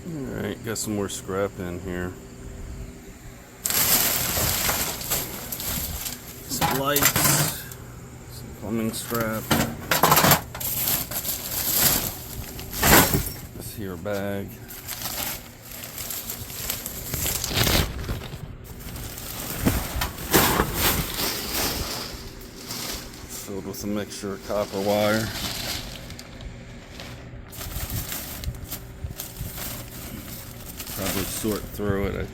Alright, got some more scrap in here. Some lights, some plumbing scrap. This here bag. Filled with a mixture of copper wire. Probably sort through it.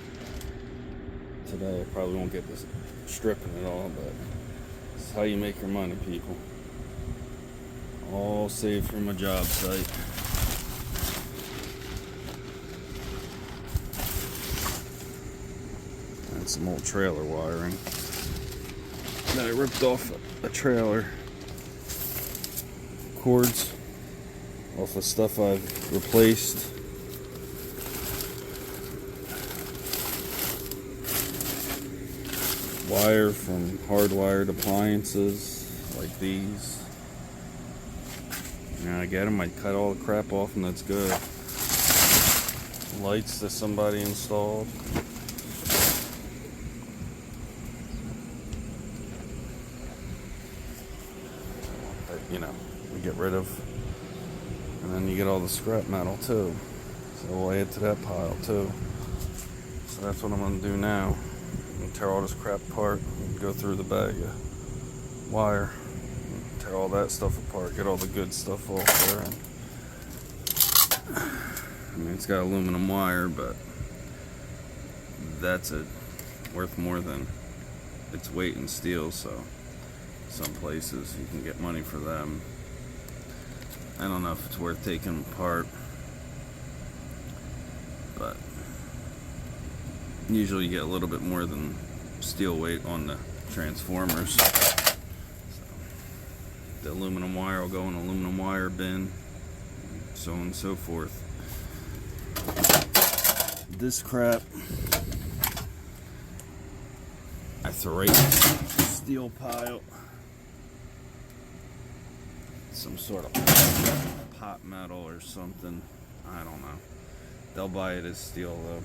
Today I probably won't get this stripping it all, but this is how you make your money, people. All saved from a job site. And some old trailer wiring. Then I ripped off a trailer. Cords off of stuff I've replaced. Wire from hardwired appliances like these. I get them, I cut all the crap off and that's good. Lights that somebody installed. That, we get rid of. And then you get all the scrap metal too. So we'll add to that pile too. So that's what I'm going to do now. Tear all this crap apart, go through the bag of wire, tear all that stuff apart, get all the good stuff off there. It's got aluminum wire, but that's worth more than its weight in steel, so some places you can get money for them. I don't know if it's worth taking apart, but usually you get a little bit more than steel weight on the transformers. So the aluminum wire will go in an aluminum wire bin, so on and so forth. This crap I throw right in the steel pile. Some sort of pot metal or something. I don't know. They'll buy it as steel though.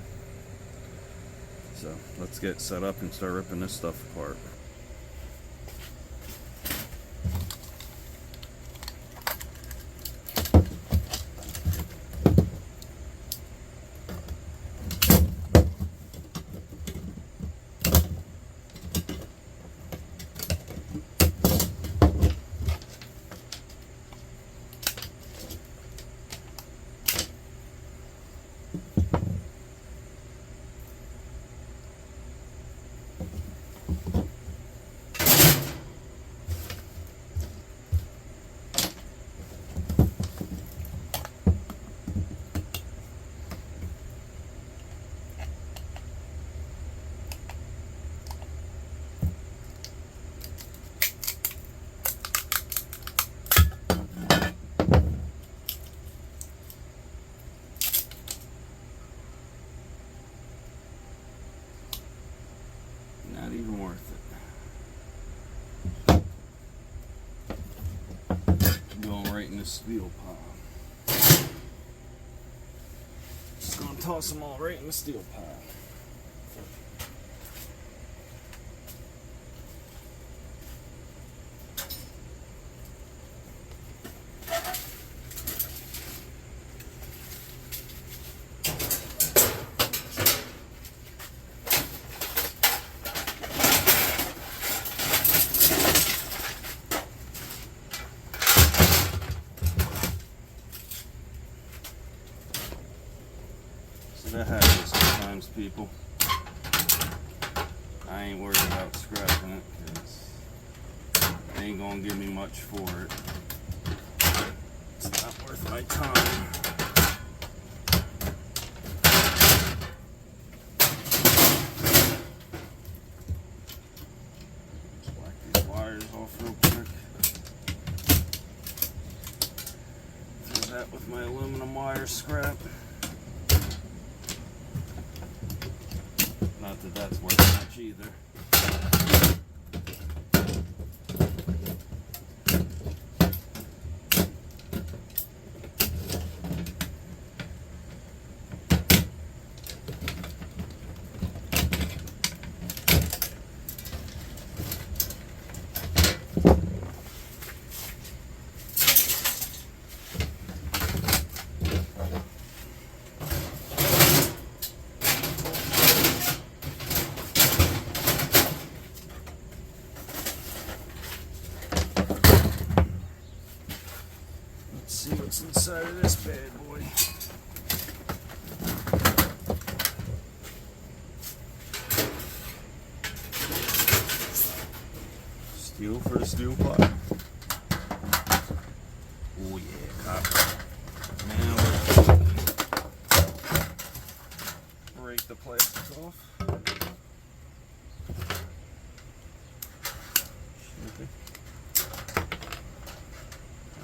So let's get set up and start ripping this stuff apart. Not even worth it. Going right in the steel pile. Just gonna toss them all right in the steel pile. That happens sometimes, people. I ain't worried about scrapping it because they ain't gonna give me much for it. It's not worth my time. Just whack these wires off real quick. Throw that with my aluminum wire scrap. Not that that's worth much either. bad boy. Steel for the steel pot. Oh yeah, copper. Now we're break the plastic off. Okay.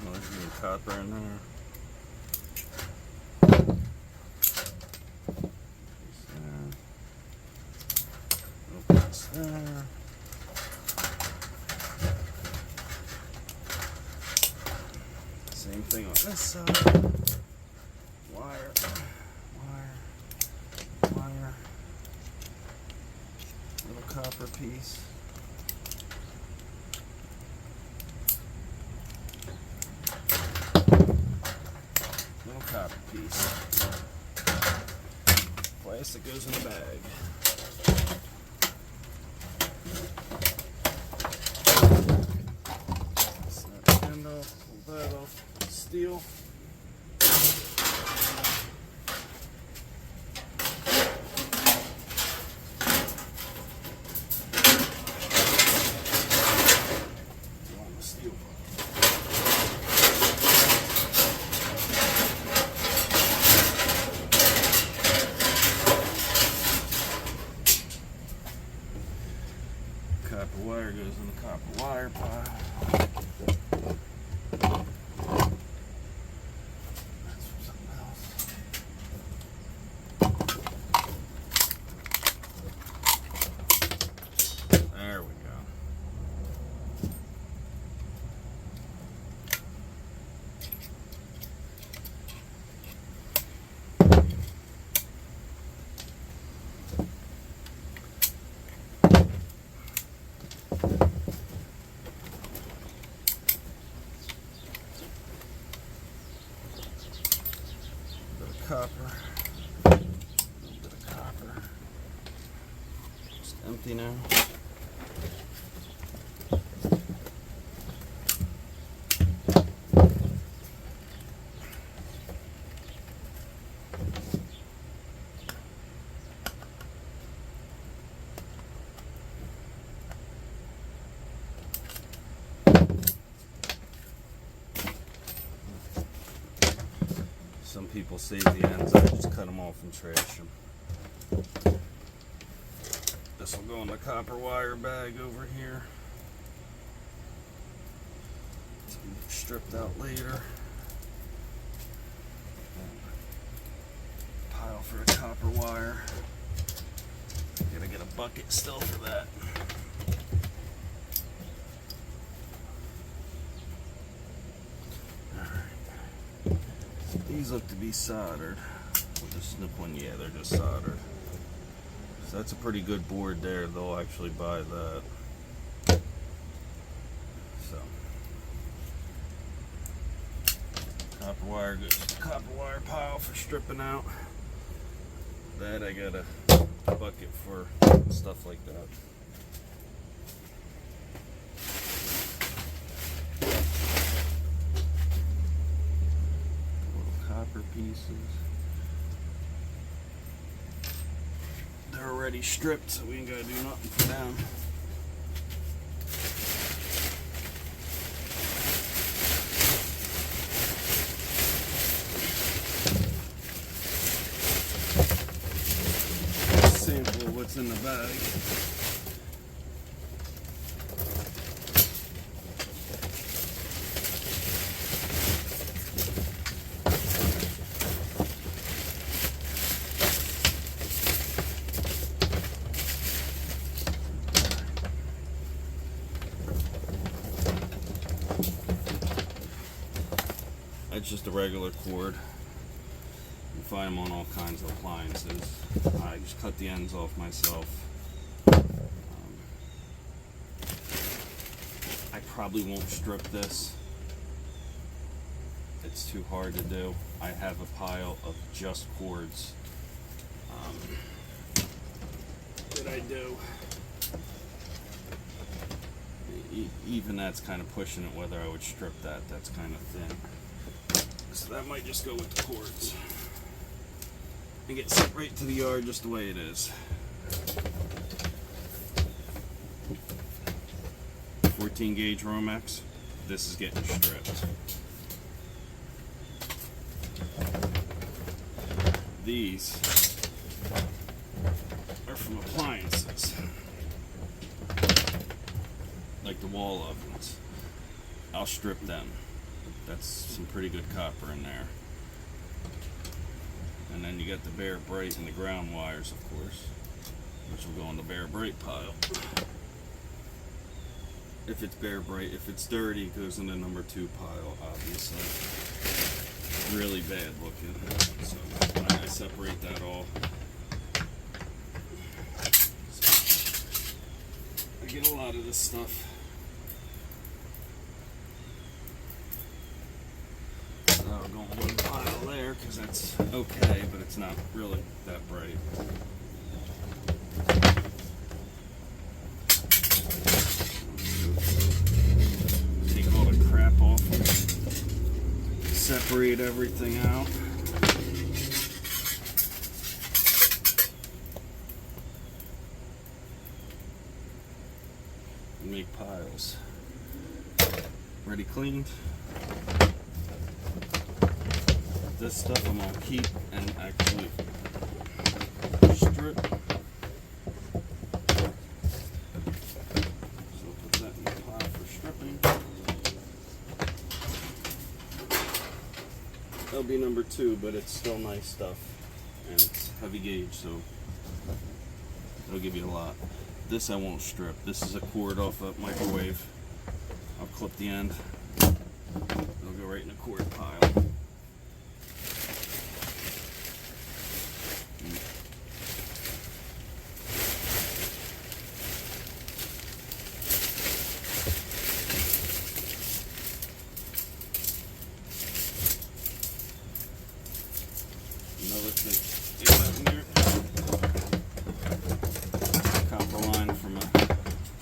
Oh, there's new copper in there. Opens there. Same thing on this side. Wire, wire, wire. Little copper piece. Little copper piece. Plastic goes in the bag. Snap the end off, pull that off. Steel. On the steel. Copper wire goes in the copper wire pile. There we go. Copper, a little bit of copper, just empty now. Some people save the ends, I just cut them off and trash them. This will go in the copper wire bag over here. It's gonna get stripped out later. Pile for the copper wire. Gotta get a bucket still for that. These look to be soldered. We'll just snip one. Yeah, they're just soldered. So that's a pretty good board there. They'll actually buy that. So copper wire goes to the copper wire pile for stripping out. That I got a bucket for stuff like that. Copper pieces. They're already stripped, so we ain't gotta do nothing for them. Sample of what's in the bag. It's just a regular cord. You find them on all kinds of appliances. I just cut the ends off myself. I probably won't strip this. It's too hard to do. I have a pile of just cords that I do. Even that's kind of pushing it whether I would strip that. That's kind of thin. So that might just go with the cords and get sent right to the yard just the way it is. 14 gauge Romex. This is getting stripped. These are from appliances, like the wall ovens. I'll strip them. That's some pretty good copper in there. And then you got the Bear Bright and the ground wires, of course, which will go in the Bear Bright pile. If it's Bear Bright, if it's dirty, it goes in the number 2 pile, obviously. Really bad looking. So I separate that all. So I get a lot of this stuff. I'll go in one pile there because that's okay, but it's not really that bright. Take all the crap off, separate everything out. And make piles. Ready cleaned. This stuff I'm gonna keep and actually strip. So put that in the pile for stripping. That'll be number 2, but it's still nice stuff. And it's heavy gauge, so it'll give you a lot. This I won't strip. This is a cord off a microwave. I'll clip the end. It'll go right in a cord pile. Another thing in there. Copper line from a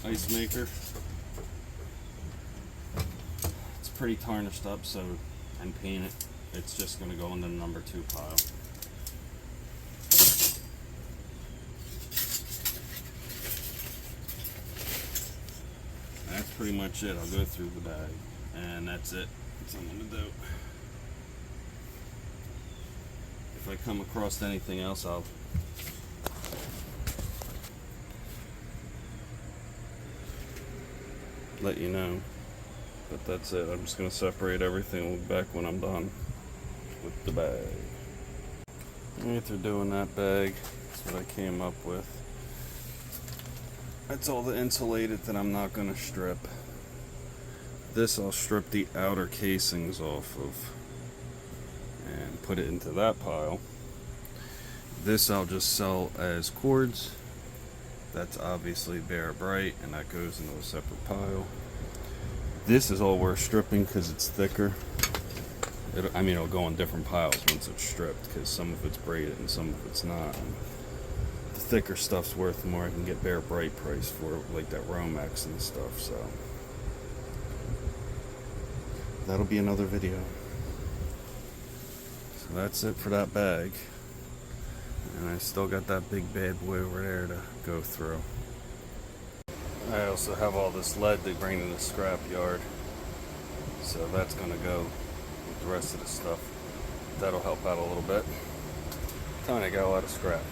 ice maker. It's pretty tarnished up, so and paint it. It's just going to go in the number 2 pile. That's pretty much it. I'll go through the bag, and that's it. That's what I'm going to do. If I come across anything else, I'll let you know. But that's it. I'm just going to separate everything. We'll be back when I'm done with the bag. After doing that bag, that's what I came up with. That's all the insulated that I'm not going to strip. This I'll strip the outer casings off of and put it into that pile. This I'll just sell as cords. That's obviously Bear Bright, and that goes into a separate pile. This is all worth stripping because it's thicker. It'll go in different piles once it's stripped because some of it's braided and some of it's not. And the thicker stuff's worth more. I can get Bear Bright price for like that Romex and stuff. So that'll be another video. So that's it for that bag. And I still got that big bad boy over there to go through. I also have all this lead to bring to the scrap yard. So that's going to go with the rest of the stuff. That'll help out a little bit. I got a lot of scrap.